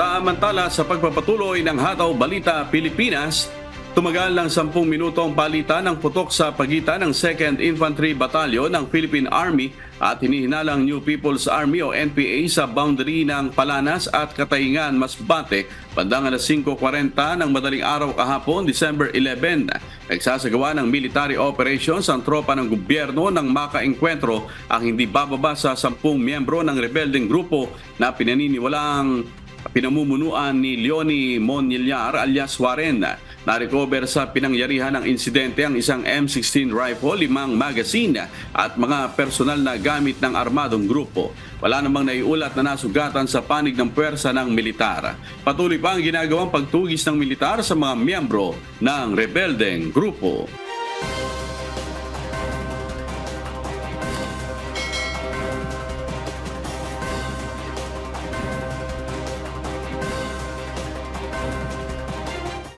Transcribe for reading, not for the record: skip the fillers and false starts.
Samantala sa pagpapatuloy ng Hataw Balita Pilipinas, tumagal ng 10 minuto ang palitan ng putok sa pagitan ng 2nd Infantry Battalion ng Philippine Army at hinihinalang New People's Army o NPA sa boundary ng Palanas at Katayngan, Masbate, bandang alas 5:40 ng madaling araw kahapon, December 11. Nagsasagawa ng military operations ang tropa ng gobyerno nang makaengkwentro ang hindi bababa sa 10 miyembro ng rebeldeng grupo na pinaniniwalaang pinamumunuan ni Leonie Monillar alias Warren. Na-recover sa pinangyarihan ng insidente ang isang M16 rifle, 5 magazine at mga personal na gamit ng armadong grupo. Wala namang naiulat na nasugatan sa panig ng puwersa ng militar. Patuloy pa ang ginagawang pagtugis ng militar sa mga miyembro ng rebeldeng grupo.